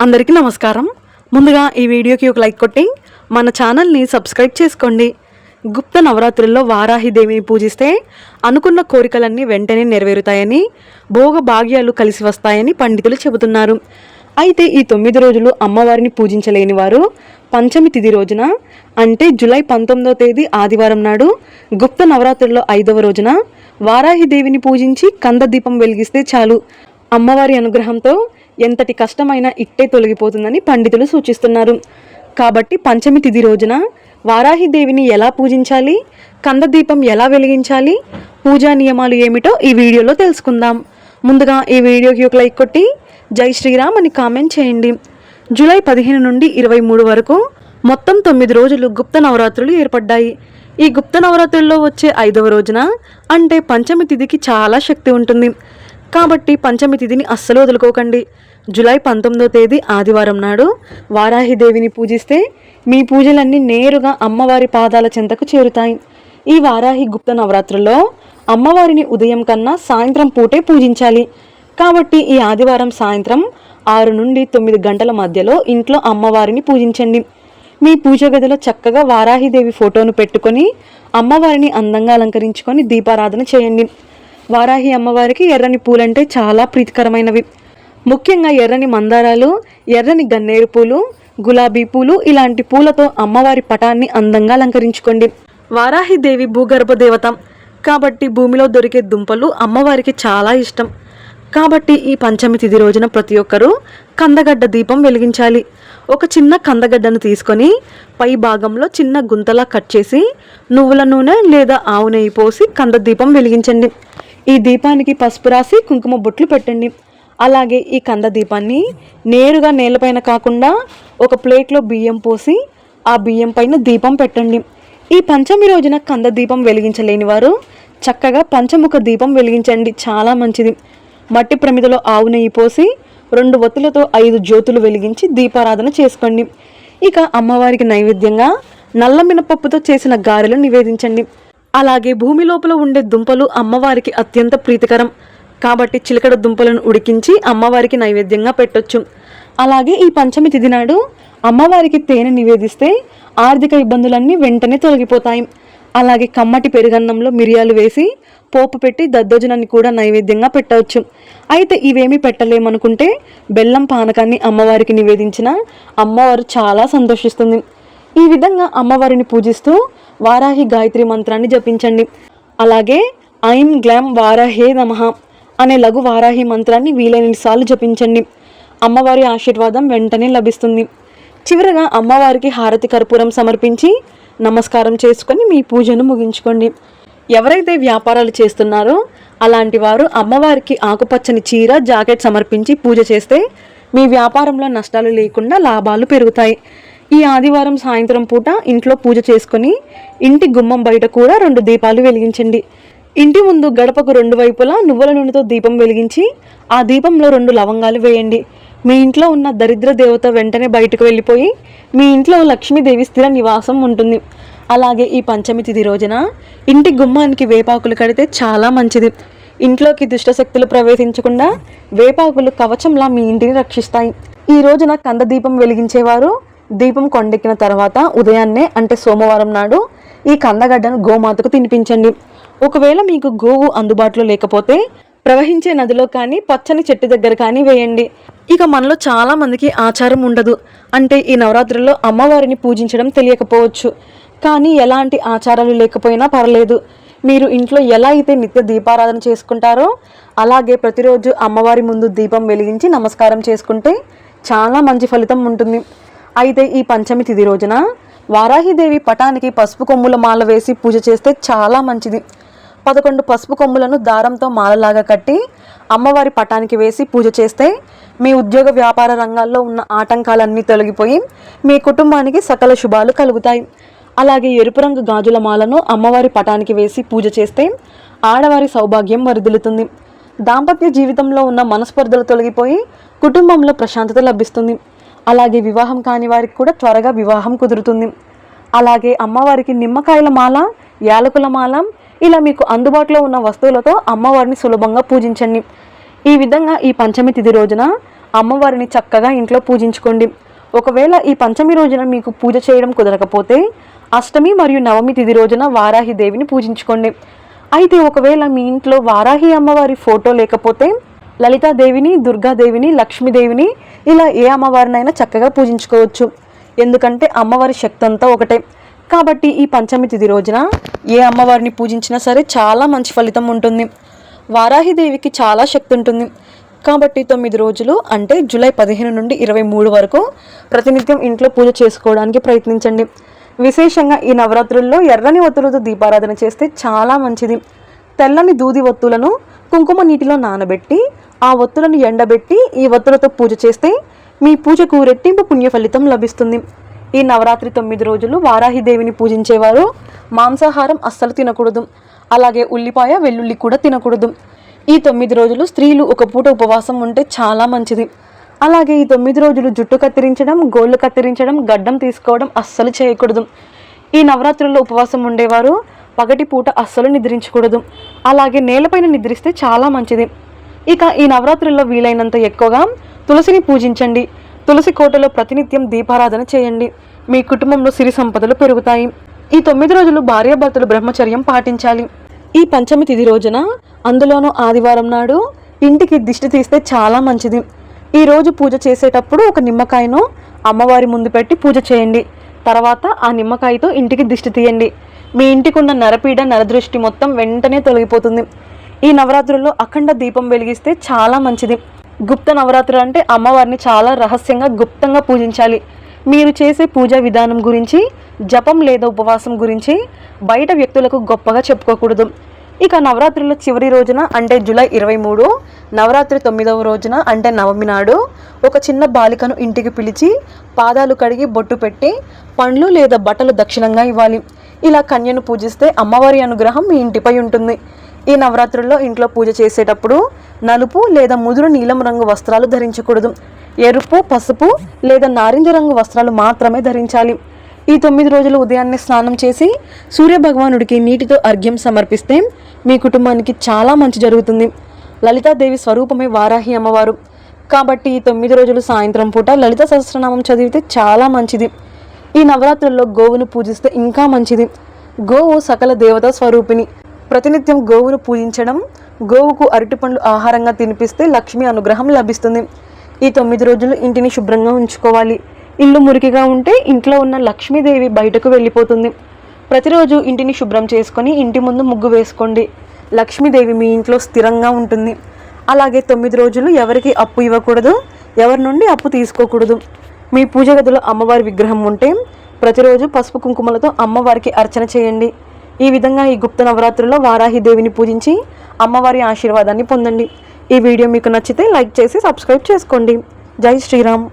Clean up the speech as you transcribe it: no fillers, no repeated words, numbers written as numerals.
అందరికీ నమస్కారం. ముందుగా ఈ వీడియోకి ఒక లైక్ కొట్టి మన ఛానల్ని సబ్స్క్రైబ్ చేసుకోండి. గుప్త నవరాత్రుల్లో వారాహి దేవిని పూజిస్తే అనుకున్న కోరికలన్నీ వెంటనే నెరవేరుతాయని, భోగ భాగ్యాలు కలిసి వస్తాయని పండితులు చెబుతున్నారు. అయితే ఈ 9 రోజులు అమ్మవారిని పూజించలేని వారు పంచమి తిథి రోజున అంటే జూలై 19వ తేదీ ఆదివారం నాడు గుప్త నవరాత్రుల్లో 5వ రోజున వారాహి దేవిని పూజించి కంద దీపం వెలిగిస్తే చాలు అమ్మవారి అనుగ్రహంతో ఎంతటి కష్టమైనా ఇట్టే తొలగిపోతుందని పండితులు సూచిస్తున్నారు. కాబట్టి పంచమి తిథి రోజున వారాహి దేవిని ఎలా పూజించాలి, కంద దీపం ఎలా వెలిగించాలి, పూజా నియమాలు ఏమిటో ఈ వీడియోలో తెలుసుకుందాం. ముందుగా ఈ వీడియోకి ఒక లైక్ కొట్టి జై శ్రీరామ్ అని కామెంట్ చేయండి. జూలై 15 నుండి 23 వరకు మొత్తం 9 రోజులు గుప్త నవరాత్రులు ఏర్పడ్డాయి. ఈ గుప్త నవరాత్రుల్లో వచ్చే 5వ రోజున అంటే పంచమి తిథికి చాలా శక్తి ఉంటుంది. కాబట్టి పంచమి తిథిని అస్సలు వదులుకోకండి. జూలై 19వ తేదీ ఆదివారం నాడు వారాహి దేవిని పూజిస్తే మీ పూజలన్నీ నేరుగా అమ్మవారి పాదాల చెంతకు చేరుతాయి. ఈ వారాహి గుప్త నవరాత్రుల్లో అమ్మవారిని ఉదయం కన్నా సాయంత్రం పూటే పూజించాలి. కాబట్టి ఈ ఆదివారం సాయంత్రం 6 నుండి 9 గంటల మధ్యలో ఇంట్లో అమ్మవారిని పూజించండి. మీ పూజ గదిలో చక్కగా వారాహిదేవి ఫోటోను పెట్టుకొని అమ్మవారిని అందంగా అలంకరించుకొని దీపారాధన చేయండి. వారాహి అమ్మవారికి ఎర్రని పూలంటే చాలా ప్రీతికరమైనవి. ముఖ్యంగా ఎర్రని మందారాలు, ఎర్రని గన్నేరు పూలు, గులాబీ పూలు ఇలాంటి పూలతో అమ్మవారి పటాన్ని అందంగా అలంకరించుకోండి. వారాహిదేవి భూగర్భ దేవత కాబట్టి భూమిలో దొరికే దుంపలు అమ్మవారికి చాలా ఇష్టం. కాబట్టి ఈ పంచమి తిథి రోజున ప్రతి ఒక్కరూ కందగడ్డ దీపం వెలిగించాలి. ఒక చిన్న కందగడ్డను తీసుకొని పై భాగంలో చిన్న గుంతలా కట్ చేసి నువ్వుల నూనె లేదా ఆవు నెయ్యి పోసి కంద దీపం వెలిగించండి. ఈ దీపానికి పసుపు రాసి కుంకుమ బొట్లు పెట్టండి. అలాగే ఈ కంద దీపాన్ని నేరుగా నేలపైన కాకుండా ఒక ప్లేట్లో బియ్యం పోసి ఆ బియ్యం పైన దీపం పెట్టండి. ఈ పంచమి రోజున కంద దీపం వెలిగించలేని వారు చక్కగా పంచముఖ దీపం వెలిగించండి, చాలా మంచిది. మట్టి ప్రమిదలో ఆవు నెయ్యి పోసి 2 ఒత్తులతో 5 జ్యోతులు వెలిగించి దీపారాధన చేసుకోండి. ఇక అమ్మవారికి నైవేద్యంగా నల్ల మినపప్పుతో చేసిన గారెలు నివేదించండి. అలాగే భూమి లోపల ఉండే దుంపలు అమ్మవారికి అత్యంత ప్రీతికరం కాబట్టి చిలకడ దుంపలను ఉడికించి అమ్మవారికి నైవేద్యంగా పెట్టొచ్చు. అలాగే ఈ పంచమి తిథి నాడు అమ్మవారికి తేనె నివేదిస్తే ఆర్థిక ఇబ్బందులన్నీ వెంటనే తొలగిపోతాయి. అలాగే కమ్మటి పెరుగన్నంలో మిరియాలు వేసి పోపు పెట్టి దద్దోజనాన్ని కూడా నైవేద్యంగా పెట్టవచ్చు. అయితే ఇవేమీ పెట్టలేమనుకుంటే బెల్లం పానకాన్ని అమ్మవారికి నివేదించిన అమ్మవారు చాలా సంతోషిస్తుంది. ఈ విధంగా అమ్మవారిని పూజిస్తూ వారాహి గాయత్రి మంత్రాన్ని జపించండి. అలాగే ఐం గ్లాం వారాహే నమః అనే లఘు వారాహి మంత్రాన్ని వీలైనసార్లు జపించండి. అమ్మవారి ఆశీర్వాదం వెంటనే లభిస్తుంది. చివరగా అమ్మవారికి హారతి కర్పూరం సమర్పించి నమస్కారం చేసుకొని మీ పూజను ముగించుకోండి. ఎవరైతే వ్యాపారాలు చేస్తున్నారో అలాంటి వారు అమ్మవారికి ఆకుపచ్చని చీర, జాకెట్ సమర్పించి పూజ చేస్తే మీ వ్యాపారంలో నష్టాలు లేకుండా లాభాలు పెరుగుతాయి. ఈ ఆదివారం సాయంత్రం పూట ఇంట్లో పూజ చేసుకొని ఇంటి గుమ్మం బయట కూడా 2 దీపాలు వెలిగించండి. ఇంటి ముందు గడపకు 2 వైపులా నువ్వుల నూనెతో దీపం వెలిగించి ఆ దీపంలో 2 లవంగాలు వేయండి. మీ ఇంట్లో ఉన్న దరిద్ర దేవత వెంటనే బయటకు వెళ్ళిపోయి మీ ఇంట్లో లక్ష్మీదేవి స్థిర నివాసం ఉంటుంది. అలాగే ఈ పంచమి తిథి రోజున ఇంటి గుమ్మానికి వేపాకులు కడితే చాలా మంచిది. ఇంట్లోకి దుష్టశక్తులు ప్రవేశించకుండా వేపాకులు కవచంలా మీ ఇంటిని రక్షిస్తాయి. ఈ రోజున కంద దీపం వెలిగించేవారు దీపం కొండెక్కిన తర్వాత ఉదయాన్నే అంటే సోమవారం నాడు ఈ కందగడ్డను గోమాతకు తినిపించండి. ఒకవేళ మీకు గోవు అందుబాటులో లేకపోతే ప్రవహించే నదిలో కానీ పచ్చని చెట్టు దగ్గర కానీ వేయండి. ఇక మనలో చాలా మందికి ఆచారం ఉండదు. అంటే ఈ నవరాత్రుల్లో అమ్మవారిని పూజించడం తెలియకపోవచ్చు. కానీ ఎలాంటి ఆచారాలు లేకపోయినా పర్లేదు. మీరు ఇంట్లో ఎలా అయితే నిత్య దీపారాధన చేసుకుంటారో అలాగే ప్రతిరోజు అమ్మవారి ముందు దీపం వెలిగించి నమస్కారం చేసుకుంటే చాలా మంచి ఫలితం ఉంటుంది. అయితే ఈ పంచమి తిథి రోజున వారాహిదేవి పటానికి పసుపు కొమ్ముల మాల వేసి పూజ చేస్తే చాలా మంచిది. 11 పసుపు కొమ్ములను దారంతో మాలలాగా కట్టి అమ్మవారి పటానికి వేసి పూజ చేస్తే మీ ఉద్యోగ వ్యాపార రంగాల్లో ఉన్న ఆటంకాలన్నీ తొలగిపోయి మీ కుటుంబానికి సకల శుభాలు కలుగుతాయి. అలాగే ఎరుపు రంగు గాజుల మాలను అమ్మవారి పటానికి వేసి పూజ చేస్తే ఆడవారి సౌభాగ్యం వరిదిల్లుతుంది. దాంపత్య జీవితంలో ఉన్న మనస్పర్ధలు తొలగిపోయి కుటుంబంలో ప్రశాంతత లభిస్తుంది. అలాగే వివాహం కాని వారికి కూడా త్వరగా వివాహం కుదురుతుంది. అలాగే అమ్మవారికి నిమ్మకాయల మాల, యాలకుల మాల ఇలా మీకు అందుబాటులో ఉన్న వస్తువులతో అమ్మవారిని సులభంగా పూజించండి. ఈ విధంగా ఈ పంచమి తిథి రోజున అమ్మవారిని చక్కగా ఇంట్లో పూజించుకోండి. ఒకవేళ ఈ పంచమి రోజున మీకు పూజ చేయడం కుదరకపోతే అష్టమి మరియు నవమి తిథి రోజున వారాహి దేవిని పూజించుకోండి. అయితే ఒకవేళ మీ ఇంట్లో వారాహి అమ్మవారి ఫోటో లేకపోతే లలితాదేవిని, దుర్గాదేవిని, లక్ష్మీదేవిని ఇలా ఏ అమ్మవారినైనా చక్కగా పూజించుకోవచ్చు. ఎందుకంటే అమ్మవారి శక్తి అంతా ఒకటే. కాబట్టి ఈ పంచమి తిథి రోజున ఏ అమ్మవారిని పూజించినా సరే చాలా మంచి ఫలితం ఉంటుంది. వారాహిదేవికి చాలా శక్తి ఉంటుంది. కాబట్టి 9 రోజులు అంటే జూలై 15 నుండి 23 వరకు ప్రతినిత్యం ఇంట్లో పూజ చేసుకోవడానికి ప్రయత్నించండి. విశేషంగా ఈ నవరాత్రుల్లో ఎర్రని ఒత్తులతో దీపారాధన చేస్తే చాలా మంచిది. తెల్లని దూది ఒత్తులను కుంకుమ నీటిలో నానబెట్టి ఆ ఒత్తులను ఎండబెట్టి ఈ ఒత్తులతో పూజ చేస్తే మీ పూజకు రెట్టింపు పుణ్య ఫలితం లభిస్తుంది. ఈ నవరాత్రి 9 రోజులు వారాహిదేవిని పూజించేవారు మాంసాహారం అస్సలు తినకూడదు. అలాగే ఉల్లిపాయ, వెల్లుల్లి కూడా తినకూడదు. ఈ 9 రోజులు స్త్రీలు ఒక పూట ఉపవాసం ఉంటే చాలా మంచిది. అలాగే ఈ 9 రోజులు జుట్టు కత్తిరించడం, గోళ్ళు కత్తిరించడం, గడ్డం తీసుకోవడం అస్సలు చేయకూడదు. ఈ నవరాత్రుల్లో ఉపవాసం ఉండేవారు పగటి పూట అస్సలు నిద్రించకూడదు. అలాగే నేలపైన నిద్రిస్తే చాలా మంచిది. ఇక ఈ నవరాత్రుల్లో వీలైనంత ఎక్కువగా తులసిని పూజించండి. తులసి కోటలో ప్రతినిత్యం దీపారాధన చేయండి. మీ కుటుంబంలో సిరి సంపదలు పెరుగుతాయి. ఈ 9 రోజులు భార్యాభర్తలు బ్రహ్మచర్యం పాటించాలి. ఈ పంచమి తిథి రోజున, అందులోనూ ఆదివారం నాడు ఇంటికి దిష్టి తీస్తే చాలా మంచిది. ఈ రోజు పూజ చేసేటప్పుడు ఒక నిమ్మకాయను అమ్మవారి ముందు పెట్టి పూజ చేయండి. తర్వాత ఆ నిమ్మకాయతో ఇంటికి దిష్టి తీయండి. మీ ఇంటికి ఉన్న నరపీడ, నరదృష్టి మొత్తం వెంటనే తొలగిపోతుంది. ఈ నవరాత్రుల్లో అఖండ దీపం వెలిగిస్తే చాలా మంచిది. గుప్త నవరాత్రులు అంటే అమ్మవారిని చాలా రహస్యంగా గుప్తంగా పూజించాలి. మీరు చేసే పూజా విధానం గురించి, జపం లేదా ఉపవాసం గురించి బయట వ్యక్తులకు గొప్పగా చెప్పుకోకూడదు. ఇక నవరాత్రుల చివరి రోజున అంటే జూలై 23, నవరాత్రి 9వ రోజున అంటే నవమి నాడు ఒక చిన్న బాలికను ఇంటికి పిలిచి పాదాలు కడిగి బొట్టు పెట్టి పండ్లు లేదా బట్టలు దక్షిణంగా ఇవ్వాలి. ఇలా కన్యను పూజిస్తే అమ్మవారి అనుగ్రహం మీ ఇంటిపై ఉంటుంది. ఈ నవరాత్రుల్లో ఇంట్లో పూజ చేసేటప్పుడు నలుపు లేదా ముదురు నీలం రంగు వస్త్రాలు ధరించకూడదు. ఎరుపు, పసుపు లేదా నారింజ రంగు వస్త్రాలు మాత్రమే ధరించాలి. ఈ 9 రోజులు ఉదయాన్నే స్నానం చేసి సూర్యభగవానుడికి నీటితో అర్ఘ్యం సమర్పిస్తే మీ కుటుంబానికి చాలా మంచి జరుగుతుంది. లలితాదేవి స్వరూపమే వారాహి అమ్మవారు. కాబట్టి ఈ 9 రోజులు సాయంత్రం పూట లలిత సహస్రనామం చదివితే చాలా మంచిది. ఈ నవరాత్రుల్లో గోవును పూజిస్తే ఇంకా మంచిది. గోవు సకల దేవతా స్వరూపిణి. ప్రతినిత్యం గోవును పూజించడం, గోవుకు అరటిపండ్లు ఆహారంగా తినిపిస్తే లక్ష్మి అనుగ్రహం లభిస్తుంది. ఈ 9 రోజులు ఇంటిని శుభ్రంగా ఉంచుకోవాలి. ఇల్లు మురికిగా ఉంటే ఇంట్లో ఉన్న లక్ష్మీదేవి బయటకు వెళ్ళిపోతుంది. ప్రతిరోజు ఇంటిని శుభ్రం చేసుకొని ఇంటి ముందు ముగ్గు వేసుకోండి. లక్ష్మీదేవి మీ ఇంట్లో స్థిరంగా ఉంటుంది. అలాగే 9 రోజులు ఎవరికి అప్పు ఇవ్వకూడదు, ఎవరి నుండి అప్పు తీసుకోకూడదు. మీ పూజ గదిలో అమ్మవారి విగ్రహం ఉంటే ప్రతిరోజు పసుపు కుంకుమలతో అమ్మవారికి అర్చన చేయండి. ఈ విధంగా ఈ గుప్త నవరాత్రుల్లో వారాహి దేవిని పూజించి అమ్మవారి ఆశీర్వాదాన్ని పొందండి. ఈ వీడియో మీకు నచ్చితే లైక్ చేసి సబ్స్క్రైబ్ చేసుకోండి. జై శ్రీరామ్.